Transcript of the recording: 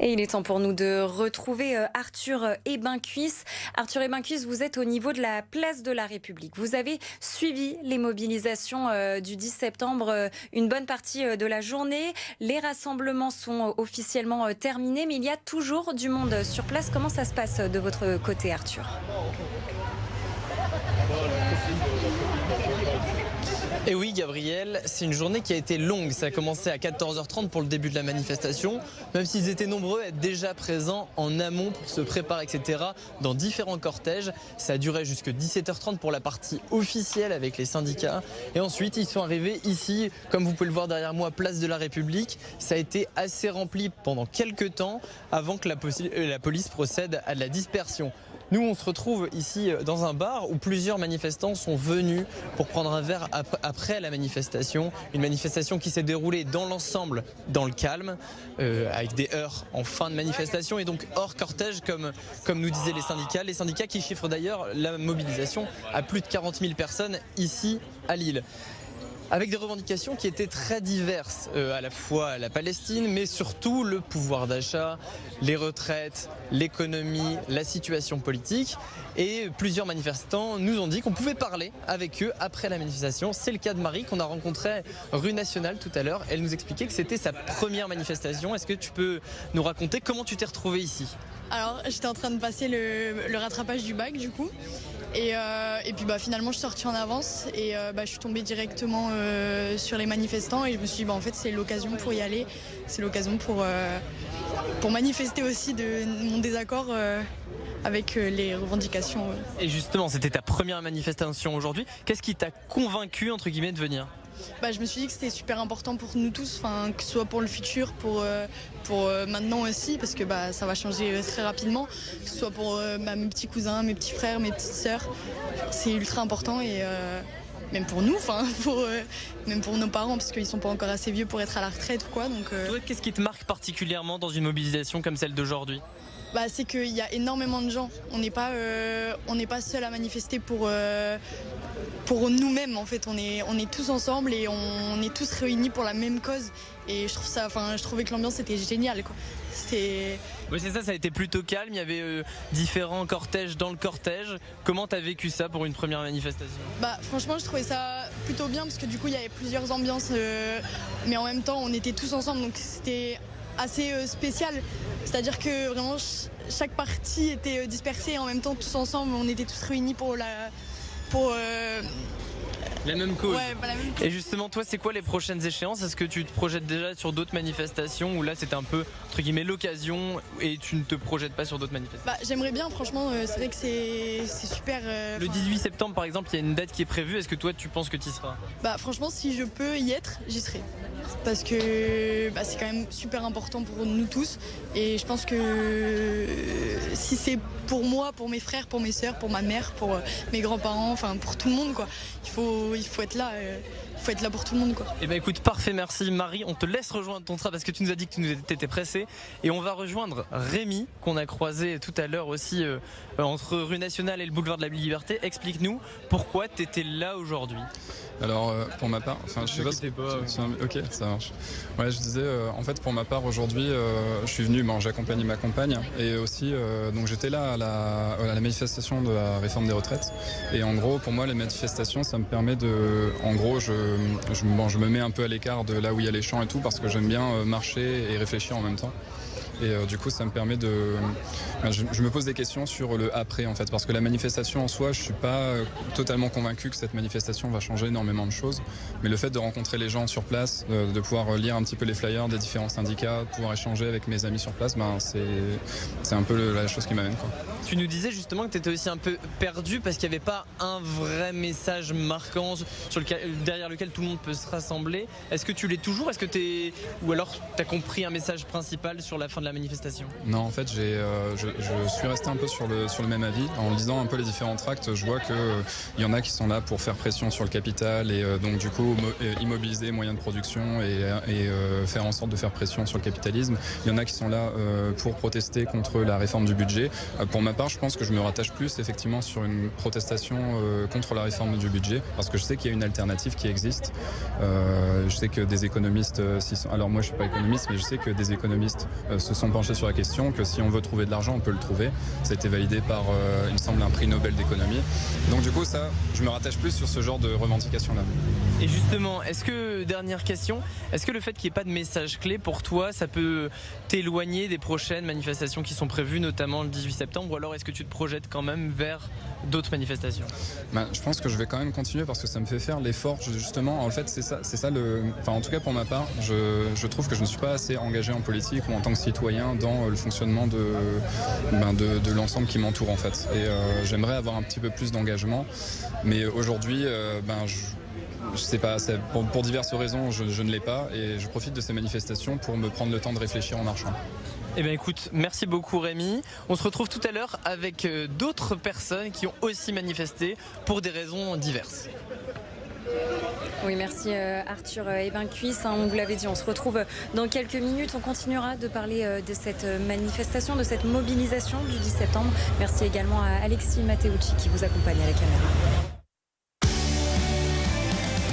Et il est temps pour nous de retrouver Arthur Ebencuis. Arthur Ebencuis, vous êtes au niveau de la place de la République. Vous avez suivi les mobilisations du 10 septembre une bonne partie de la journée. Les rassemblements sont officiellement terminés, mais il y a toujours du monde sur place. Comment ça se passe de votre côté, Arthur ? Et oui, Gabriel, c'est une journée qui a été longue. Ça a commencé à 14h30 pour le début de la manifestation, même s'ils étaient nombreux à être déjà présents en amont pour se préparer, etc. dans différents cortèges. Ça a duré jusqu'à 17h30 pour la partie officielle avec les syndicats. Et ensuite, ils sont arrivés ici, comme vous pouvez le voir derrière moi, place de la République. Ça a été assez rempli pendant quelques temps avant que la police procède à de la dispersion. Nous, on se retrouve ici dans un bar où plusieurs manifestants sont venus pour prendre un verre après la manifestation. Une manifestation qui s'est déroulée dans l'ensemble, dans le calme, avec des heurts en fin de manifestation et donc hors cortège, comme nous disaient les syndicats. Les syndicats qui chiffrent d'ailleurs la mobilisation à plus de 40 000 personnes ici à Lille. Avec des revendications qui étaient très diverses, à la fois la Palestine, mais surtout le pouvoir d'achat, les retraites, l'économie, la situation politique. Et plusieurs manifestants nous ont dit qu'on pouvait parler avec eux après la manifestation. C'est le cas de Marie qu'on a rencontrée rue Nationale tout à l'heure. Elle nous expliquait que c'était sa première manifestation. Est-ce que tu peux nous raconter comment tu t'es retrouvée ici ? Alors, j'étais en train de passer le rattrapage du bac du coup. Et puis finalement je suis sortie en avance et je suis tombée directement sur les manifestants et je me suis dit en fait c'est l'occasion pour y aller, c'est l'occasion pour manifester aussi de mon désaccord avec les revendications. Et justement, c'était ta première manifestation aujourd'hui. Qu'est-ce qui t'a convaincu entre guillemets de venir ? Je me suis dit que c'était super important pour nous tous, que ce soit pour le futur, pour maintenant aussi, parce que ça va changer très rapidement, que ce soit pour mes petits cousins, mes petits frères, mes petites sœurs. C'est ultra important et même pour nous, même pour nos parents, parce qu'ils sont pas encore assez vieux pour être à la retraite ou quoi. Donc, Toi, qu'est-ce qui te marque particulièrement dans une mobilisation comme celle d'aujourd'hui ? C'est qu'il y a énormément de gens. On n'est pas seul à manifester pour nous-mêmes en fait. On est tous ensemble et on est tous réunis pour la même cause. Et je trouvais que l'ambiance était géniale, quoi. Oui, c'est ça, ça a été plutôt calme. Il y avait différents cortèges dans le cortège. Comment t'as vécu ça pour une première manifestation ? Franchement, je trouvais ça plutôt bien parce que du coup, il y avait plusieurs ambiances, mais en même temps, on était tous ensemble, donc c'était assez spécial. C'est-à-dire que vraiment chaque partie était dispersée et en même temps tous ensemble, on était tous réunis pour la même cause. Ouais, la même cause. Et justement, toi, c'est quoi les prochaines échéances ? Est-ce que tu te projettes déjà sur d'autres manifestations ou là c'était un peu entre guillemets l'occasion et tu ne te projettes pas sur d'autres manifestations ? J'aimerais bien, franchement, c'est vrai que c'est super. Le 18 septembre par exemple, il y a une date qui est prévue. Est-ce que toi tu penses que tu y seras ? Franchement, si je peux y être, j'y serai. Parce que c'est quand même super important pour nous tous. Et je pense que si c'est pour moi, pour mes frères, pour mes sœurs, pour ma mère, pour mes grands-parents, pour tout le monde, quoi. Il faut être là. Il faut être là pour tout le monde, quoi. Écoute, parfait, merci Marie. On te laisse rejoindre ton train parce que tu nous as dit que tu étais pressée. Et on va rejoindre Rémi, qu'on a croisé tout à l'heure aussi entre rue Nationale et le boulevard de la Liberté. Explique-nous pourquoi tu étais là aujourd'hui. Alors pour ma part, je sais pas. Ok, ça marche. Ouais, je disais en fait pour ma part aujourd'hui, je suis venu, j'accompagnais ma compagne et aussi donc j'étais là à la manifestation de la réforme des retraites. Et en gros pour moi les manifestations ça me permet en gros je me mets un peu à l'écart de là où il y a les champs et tout parce que j'aime bien marcher et réfléchir en même temps. Et du coup ça me permet je me pose des questions sur le après en fait, parce que la manifestation en soi je suis pas totalement convaincu que cette manifestation va changer énormément de choses, mais le fait de rencontrer les gens sur place, de pouvoir lire un petit peu les flyers des différents syndicats, de pouvoir échanger avec mes amis sur place, c'est un peu la chose qui m'amène, quoi. Tu nous disais justement que tu étais aussi un peu perdu parce qu'il n'y avait pas un vrai message marquant derrière lequel tout le monde peut se rassembler. Est-ce que tu l'es toujours ? Ou alors tu as compris un message principal sur la fin de la manifestation ? Non, en fait, je suis resté un peu sur le même avis. En lisant un peu les différents tracts, je vois qu'il y en a qui sont là pour faire pression sur le capital et donc du coup immobiliser les moyens de production et faire en sorte de faire pression sur le capitalisme. Il y en a qui sont là pour protester contre la réforme du budget. Pour ma part, je pense que je me rattache plus effectivement sur une protestation contre la réforme du budget, parce que je sais qu'il y a une alternative qui existe. Je sais que des économistes, alors moi je suis pas économiste, mais je sais que des économistes se sont penchés sur la question que si on veut trouver de l'argent, on peut le trouver. Ça a été validé par, il me semble, un prix Nobel d'économie. Donc du coup, ça, je me rattache plus sur ce genre de revendication-là. Et justement, dernière question, est-ce que le fait qu'il n'y ait pas de message clé pour toi, ça peut t'éloigner des prochaines manifestations qui sont prévues, notamment le 18 septembre, ou alors est-ce que tu te projettes quand même vers d'autres manifestations? Je pense que je vais quand même continuer parce que ça me fait faire l'effort, justement. En fait, c'est ça enfin, en tout cas pour ma part, je trouve que je ne suis pas assez engagé en politique ou en tant que citoyen dans le fonctionnement de l'ensemble qui m'entoure, en fait. Et j'aimerais avoir un petit peu plus d'engagement, mais aujourd'hui, je sais pas, pour diverses raisons, je ne l'ai pas et je profite de ces manifestations pour me prendre le temps de réfléchir en marchant. Eh bien écoute, merci beaucoup Rémi. On se retrouve tout à l'heure avec d'autres personnes qui ont aussi manifesté pour des raisons diverses. Oui, merci Arthur Ebencuis. On vous l'avait dit, on se retrouve dans quelques minutes. On continuera de parler de cette manifestation, de cette mobilisation du 10 septembre. Merci également à Alexis Matteucci qui vous accompagne à la caméra.